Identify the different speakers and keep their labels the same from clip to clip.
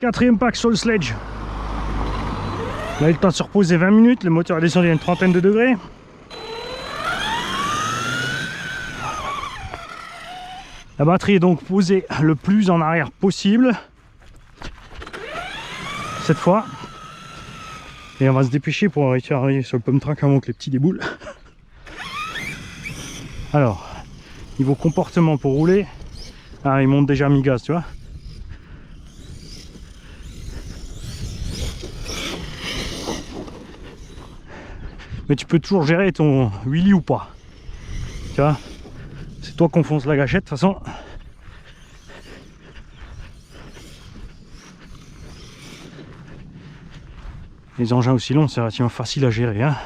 Speaker 1: Quatrième pack sur le sledge. On a eu le temps de se reposer 20 minutes, le moteur est descendu à une trentaine de degrés. La batterie est donc posée le plus en arrière possible. Cette fois. Et on va se dépêcher pour réussir à arriver sur le pump track avant que les petits déboulent. Alors, niveau comportement pour rouler, ah, il monte déjà à mi-gaz, tu vois. Mais tu peux toujours gérer ton wheelie ou pas. Tu vois, c'est toi qu'on fonce la gâchette de toute façon. Les engins aussi longs, c'est relativement facile à gérer, hein.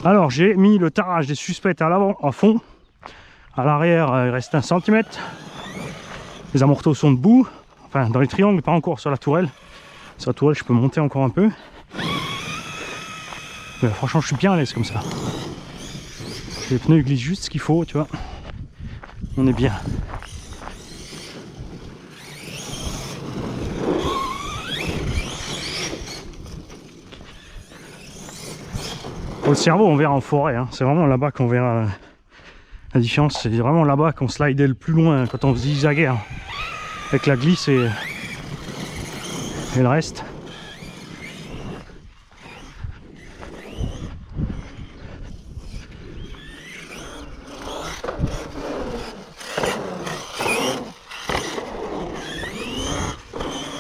Speaker 1: Alors j'ai mis le tarage des suspects à l'avant à fond. À l'arrière il reste 1 cm. Les amortos sont debout. Enfin dans les triangles, pas encore sur la tourelle. Sur la tourelle je peux monter encore un peu. Mais franchement je suis bien à l'aise comme ça. Les pneus glissent juste ce qu'il faut, tu vois. On est bien. Pour le cerveau on verra en forêt, hein. C'est vraiment là-bas qu'on verra la différence. C'est vraiment là-bas qu'on slidait le plus loin quand on zigzaguait, hein. Avec la glisse et le reste.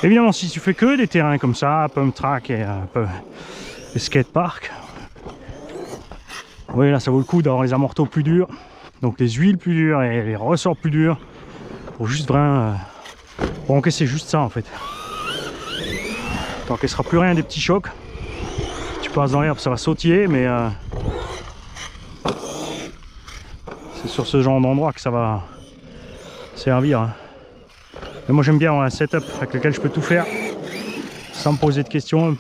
Speaker 1: Évidemment si tu fais que des terrains comme ça, pump track et skatepark, oui là ça vaut le coup d'avoir les amortos plus durs, donc les huiles plus dures et les ressorts plus durs pour juste vraiment pour encaisser juste ça en fait. Tu n'encaisseras plus rien des petits chocs. Tu passes dans l'herbe ça va sautiller, mais c'est sur ce genre d'endroit que ça va servir, hein. Et moi j'aime bien avoir un setup avec lequel je peux tout faire sans me poser de questions.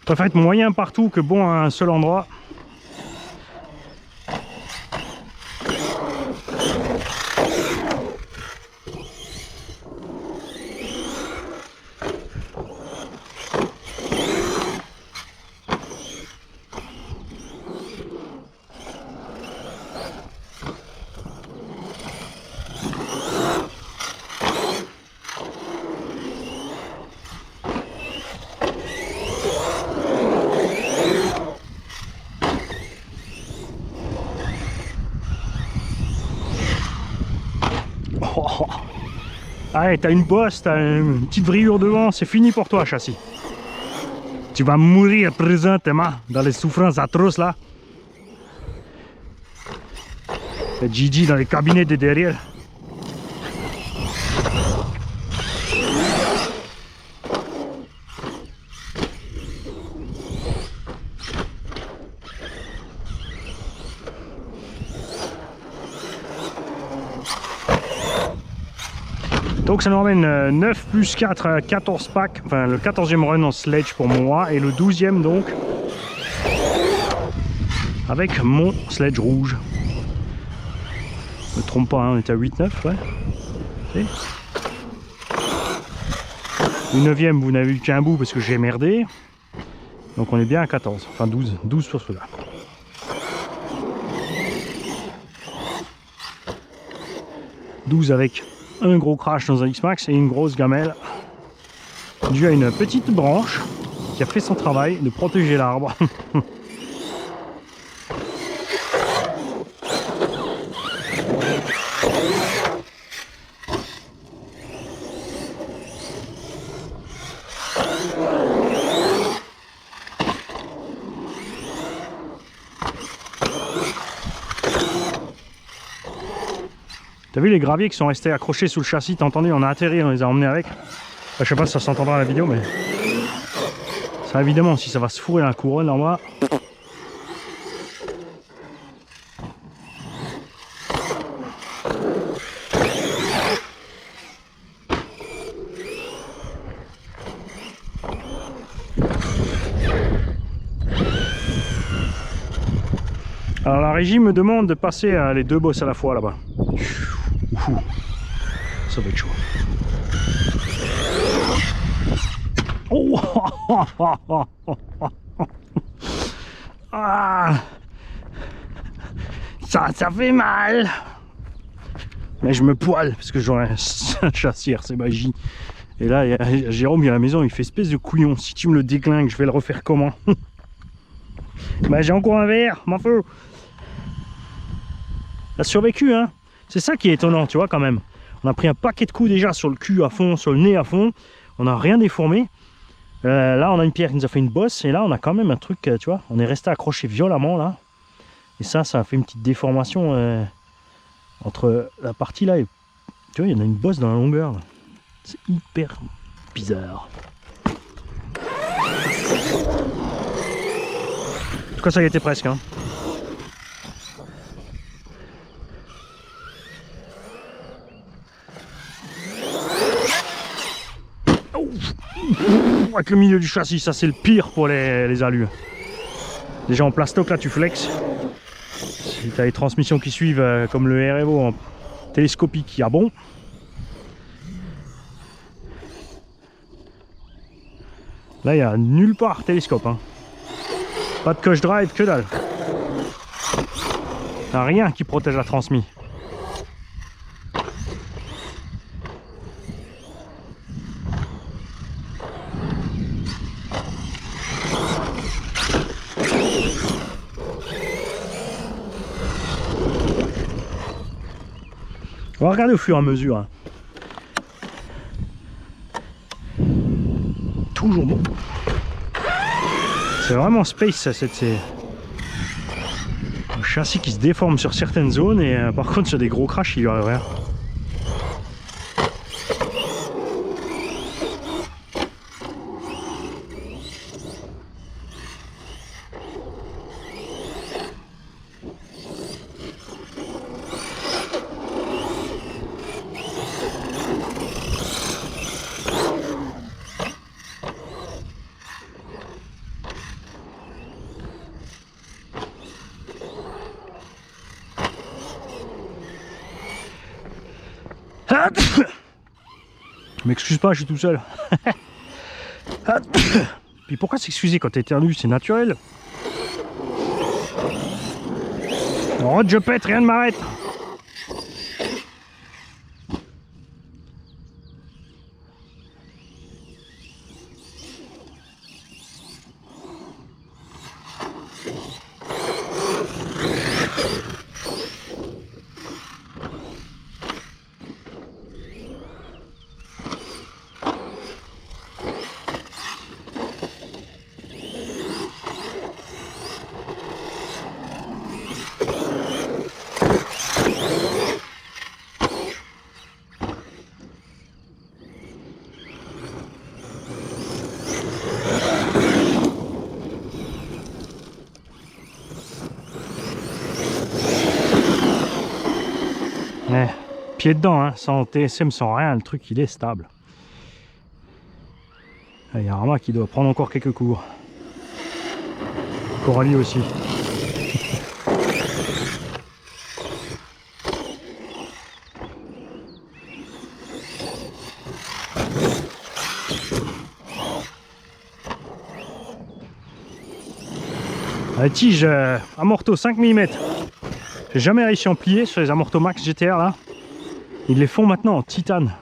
Speaker 1: Je préfère être moyen partout que bon à un seul endroit. Oh. Allez, t'as une bosse, t'as une petite vrillure devant, c'est fini pour toi, châssis. Tu vas mourir présentement dans les souffrances atroces là. Et Gigi dans les cabinets de derrière. Donc ça nous ramène 9 plus 4, 14 packs, enfin le 14e run en sledge pour moi et le 12e donc avec mon sledge rouge. Je me trompe pas, hein, on était à 8-9, ouais. Le 9e vous n'avez vu qu'un bout parce que j'ai merdé. Donc on est bien à 14, enfin 12 sur cela. Avec un gros crash dans un X-Max et une grosse gamelle due à une petite branche qui a fait son travail de protéger l'arbre. T'as vu les graviers qui sont restés accrochés sous le châssis, t'as entendu, on a atterri, on les a emmenés avec. Enfin, je sais pas si ça s'entendra à la vidéo, mais ça évidemment, si ça va se fourrer dans la couronne en bas. Alors la régie me demande de passer les deux bosses à la fois là-bas. ça va être chaud. Oh ah, ça fait mal. Mais je me poile parce que j'aurais un chassière, c'est magie. Et là, il y a Jérôme, il est à la maison, il fait espèce de couillon. Si tu me le déclingues, je vais le refaire comment? Bah j'ai encore un verre, m'en fous. Il a survécu, hein. C'est ça qui est étonnant, tu vois, quand même. On a pris un paquet de coups déjà sur le cul à fond, sur le nez à fond. On n'a rien déformé. Là, on a une pierre qui nous a fait une bosse. Et là, on a quand même un truc, tu vois. On est resté accroché violemment, là. Et ça a fait une petite déformation entre la partie là et... Tu vois, il y en a une bosse dans la longueur. C'est hyper bizarre. En tout cas, ça y était presque, hein. Avec le milieu du châssis, ça c'est le pire pour les alus. Déjà en plastoc là tu flexes. Si tu as les transmissions qui suivent comme le REVO en télescopique, il y a bon. Là il n'y a nulle part télescope, hein. Pas de coche drive, que dalle. T'as rien qui protège la transmission. On va regarder au fur et à mesure, hein. Toujours bon. C'est vraiment space, ça, c'est un châssis qui se déforme sur certaines zones et par contre sur des gros crashs il y aurait rien. M'excuse pas, je suis tout seul. Puis pourquoi s'excuser quand t'éternues? C'est naturel. Oh, je pète, rien ne m'arrête. Pied dedans, hein, sans TSM, sans rien, le truc il est stable. Il y a Arma qui doit prendre encore quelques cours. Coralie aussi. La tige amorto 5 mm. J'ai jamais réussi à en plier sur les amorto max GTR là. Ils les font maintenant en titane.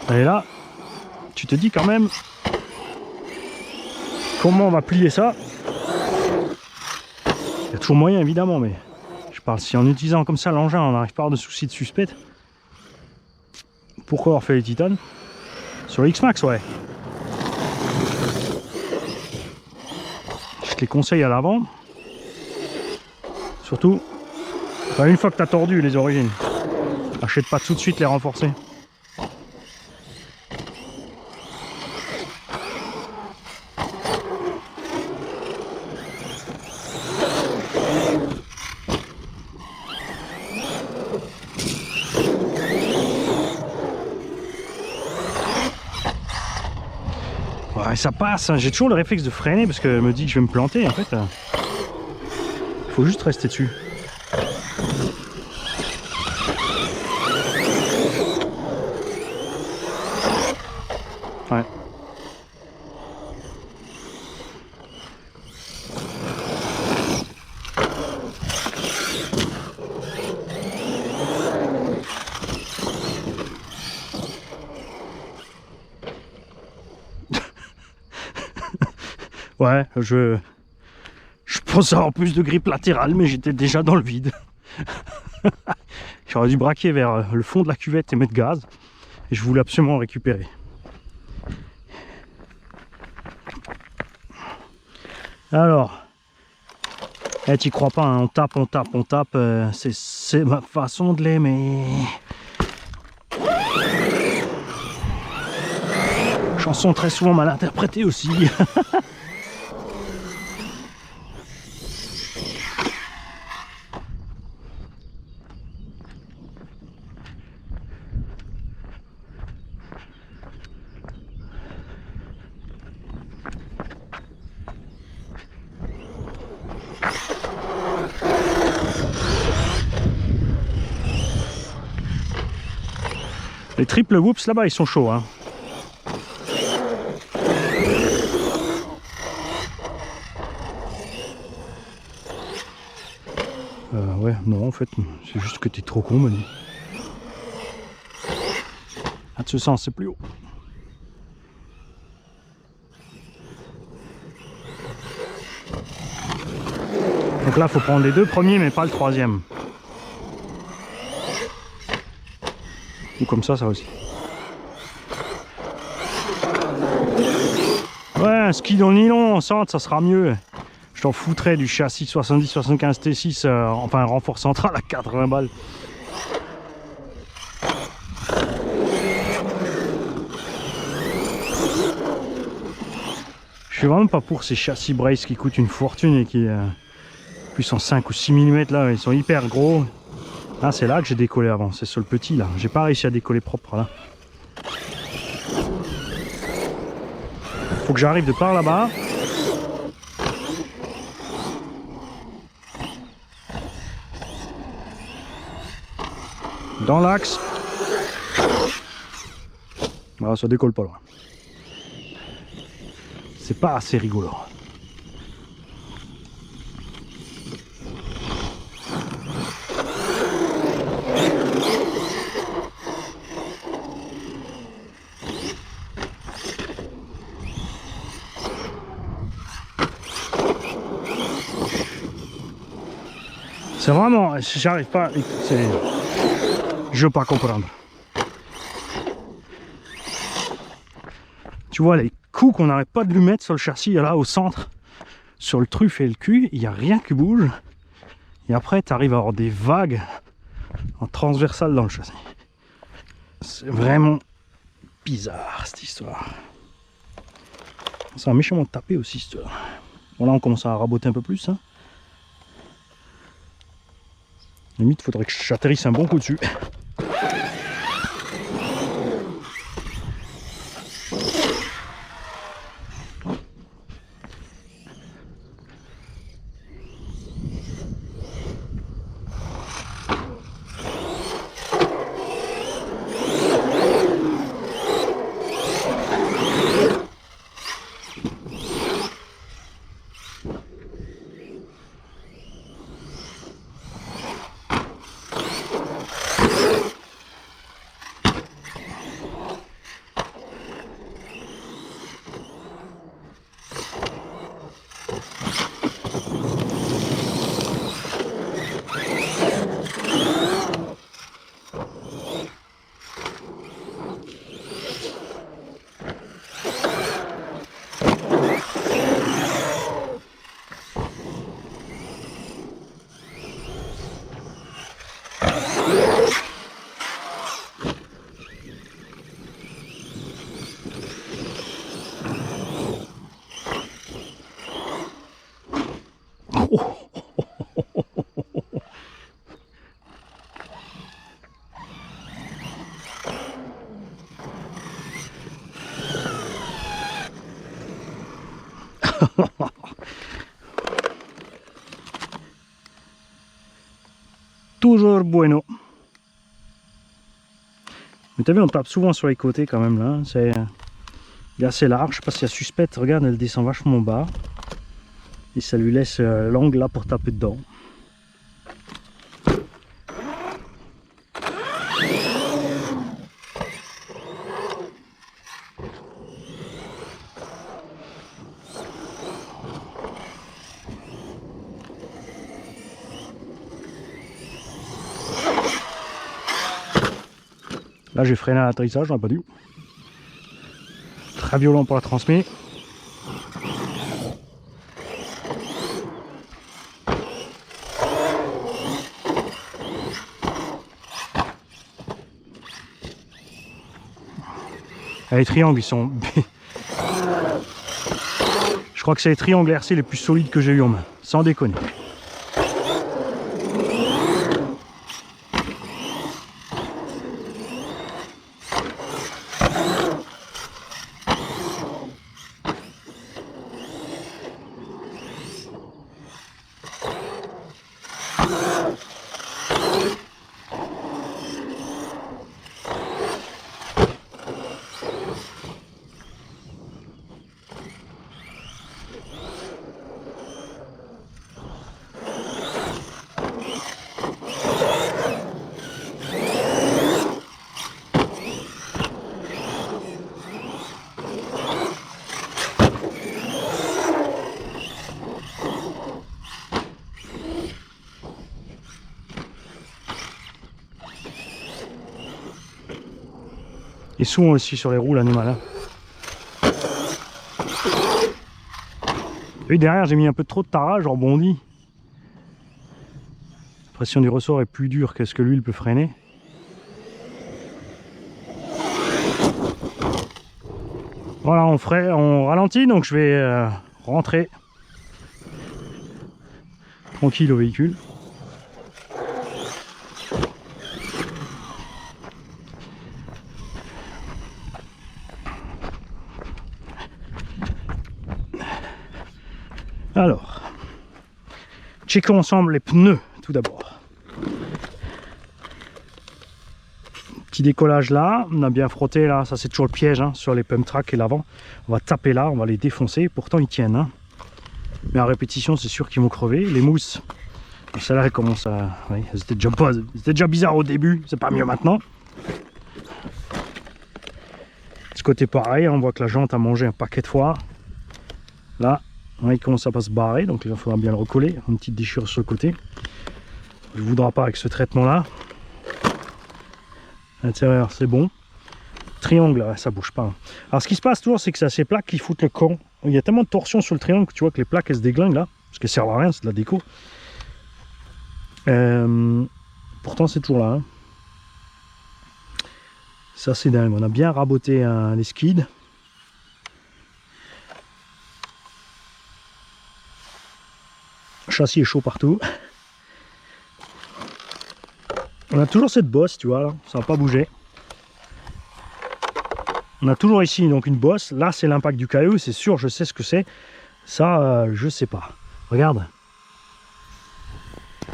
Speaker 1: Et là, tu te dis quand même comment on va plier ça. Il y a toujours moyen évidemment, mais je parle si en utilisant comme ça l'engin on n'arrive pas à avoir de soucis de suspect. Pourquoi avoir fait les titanes? Sur le X-Max, ouais. Je te les conseille à l'avant. Surtout, une fois que tu as tordu les origines, achète pas tout de suite les renforcer. Ouais, ça passe, hein. J'ai toujours le réflexe de freiner parce que je me dis que je vais me planter en fait. Faut juste rester dessus. Ouais. Ouais, je pensais avoir plus de grippe latérale, mais j'étais déjà dans le vide. J'aurais dû braquer vers le fond de la cuvette et mettre gaz. Et je voulais absolument récupérer. Alors, t'y crois pas, hein, on tape, on tape, on tape. C'est ma façon de l'aimer. Chanson très souvent mal interprétée aussi. Les triple whoops là-bas, ils sont chauds. Hein. Ouais, non, en fait, c'est juste que t'es trop con, Manu. Ah, de ce sens, c'est plus haut. Donc là, il faut prendre les deux premiers, mais pas le troisième. Ou comme ça aussi. Ouais, un ski dans le nylon, en centre, ça sera mieux. Je t'en foutrais du châssis 70-75 T6, enfin un renfort central à 80 balles. Je suis vraiment pas pour ces châssis brace qui coûtent une fortune et qui plus en 5 ou 6 mm là, ils sont hyper gros. Ah, c'est là que j'ai décollé avant, c'est sur le petit là. J'ai pas réussi à décoller propre là. Faut que j'arrive de par là-bas. Dans l'axe. Voilà, ça décolle pas loin. C'est pas assez rigolo. C'est vraiment, j'arrive pas, je veux pas comprendre. Tu vois les coups qu'on n'arrête pas de lui mettre sur le châssis, là au centre, sur le truffe et le cul, il n'y a rien qui bouge. Et après, tu arrives à avoir des vagues en transversale dans le châssis. C'est vraiment bizarre cette histoire. Ça a méchamment tapé aussi cette histoire. Bon là, on commence à raboter un peu plus. Hein. Limite, faudrait que j'atterrisse un bon coup dessus. Toujours bueno. Mais t'as vu, on tape souvent sur les côtés quand même là. Il est assez large, je sais pas si la suspecte, regarde, elle descend vachement bas. Et ça lui laisse l'angle là pour taper dedans. Là j'ai freiné à l'atterrissage, j'aurais pas dû. Très violent pour la transmise. Les triangles, ils sont... Je crois que c'est les triangles RC les plus solides que j'ai eu en main, sans déconner. Et souvent aussi sur les roues l'animal. Hein. Et derrière j'ai mis un peu trop de tarage, je rebondis. La pression du ressort est plus dure que ce que l'huile peut freiner. Voilà, on ralentit, donc je vais rentrer tranquille au véhicule. Alors, checkons ensemble les pneus tout d'abord. Petit décollage là, on a bien frotté là, ça c'est toujours le piège hein, sur les pump track et l'avant. On va taper là, on va les défoncer, pourtant ils tiennent. Hein. Mais en répétition c'est sûr qu'ils vont crever. Les mousses, celle-là elle commence à... Oui, c'était déjà bizarre au début, c'est pas mieux maintenant. De ce côté pareil, on voit que la jante a mangé un paquet de fois. Là, il commence à pas se barrer, donc il faudra bien le recoller. Une petite déchirure sur le côté. Il ne voudra pas avec ce traitement là. L'intérieur c'est bon. Triangle, ça bouge pas. Alors ce qui se passe toujours, c'est que c'est ces plaques qui foutent le camp. Il y a tellement de torsion sur le triangle que tu vois que les plaques elles se déglinguent là, parce qu'elles servent à rien, c'est de la déco. Pourtant c'est toujours là. Hein. Ça c'est dingue, on a bien raboté les skids. Le châssis est chaud partout. On a toujours cette bosse, tu vois, là, ça va pas bouger. On a toujours ici donc une bosse. Là, c'est l'impact du caillou, c'est sûr, je sais ce que c'est. Ça, je sais pas. Regarde.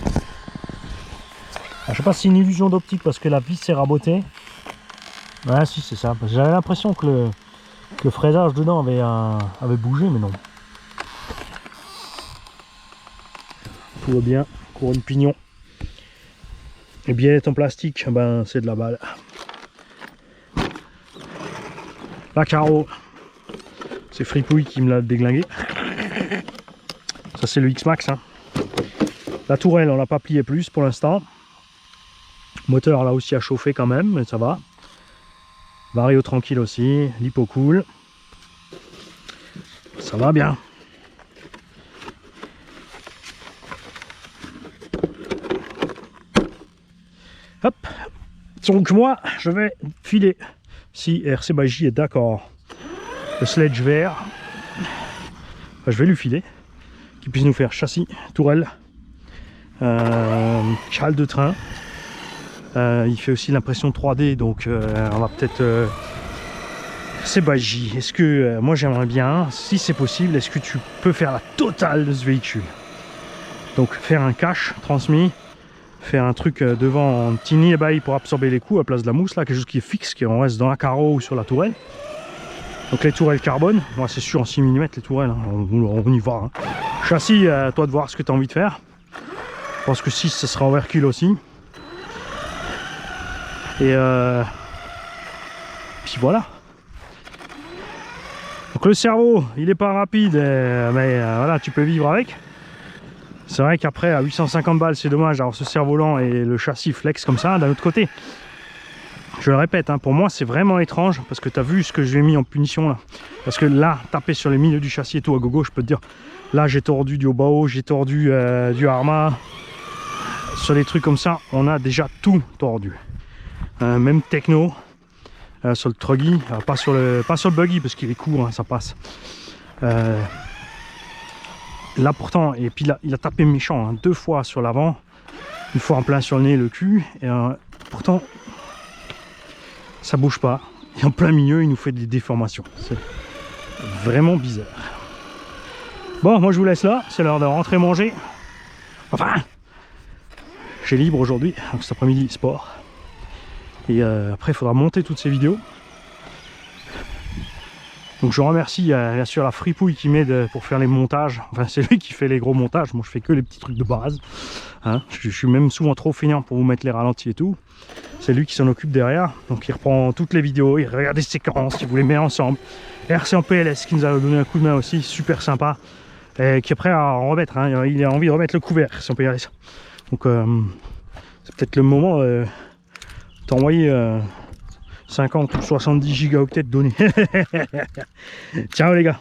Speaker 1: Alors, je sais pas si c'est une illusion d'optique parce que la vis s'est rabotée. Ouais, si, c'est ça. J'avais l'impression que le fraisage dedans avait bougé, mais non. Tout va bien, couronne pignon. Et billette en plastique, ben c'est de la balle. La carreau, c'est Fripouille qui me l'a déglingué. Ça c'est le X-Max. Hein. La tourelle, on l'a pas plié plus pour l'instant. Moteur là aussi a chauffé quand même, mais ça va. Vario tranquille aussi, l'hypo cool. Ça va bien. Hop, donc moi je vais filer, si RC by J est d'accord, le sledge vert, enfin, je vais lui filer, qu'il puisse nous faire châssis, tourelle, cale de train, il fait aussi l'impression 3D, donc on va peut-être... RC by J, est-ce que, moi j'aimerais bien, si c'est possible, est-ce que tu peux faire la totale de ce véhicule? Donc faire un cache transmis, faire un truc devant un petit nid ébahi pour absorber les coups à place de la mousse là, quelque chose qui est fixe, qui reste dans la carreau ou sur la tourelle. Donc les tourelles carbone, moi c'est sûr en 6 mm les tourelles, hein. On y va. Hein. Châssis, à toi de voir ce que tu as envie de faire. Je pense que 6 ça sera overkill aussi. Et puis voilà. Donc le cerveau, il est pas rapide, mais voilà, tu peux vivre avec. C'est vrai qu'après à 850 balles, c'est dommage d'avoir ce cerf-volant et le châssis flex comme ça. D'un autre côté, je le répète, hein, pour moi c'est vraiment étrange parce que tu as vu ce que j'ai mis en punition là. Parce que là, taper sur les milieux du châssis et tout à gogo, je peux te dire, là j'ai tordu du Obao, j'ai tordu du Arma. Sur des trucs comme ça, on a déjà tout tordu. Même techno. Sur le truggy, pas sur le buggy parce qu'il est court, hein, ça passe. Là pourtant, et puis là, il a tapé méchant, hein, 2 fois sur l'avant, une fois en plein sur le nez, le cul, et pourtant ça bouge pas. Et en plein milieu, il nous fait des déformations. C'est vraiment bizarre. Bon, moi je vous laisse là, c'est l'heure de rentrer manger. Enfin, j'ai libre aujourd'hui, donc cet après-midi sport. Et après il faudra monter toutes ces vidéos. Donc je remercie bien sûr la fripouille qui m'aide pour faire les montages. Enfin c'est lui qui fait les gros montages, moi je fais que les petits trucs de base. Hein, je suis même souvent trop feignant pour vous mettre les ralentis et tout. C'est lui qui s'en occupe derrière. Donc il reprend toutes les vidéos, il regarde les séquences, il vous les met ensemble. RC en PLS qui nous a donné un coup de main aussi, super sympa. Et qui est prêt à en remettre, hein. Il a envie de remettre le couvert si on peut y aller ça. Donc c'est peut-être le moment d'envoyer 50 ou 70 gigaoctets de données. Ciao les gars.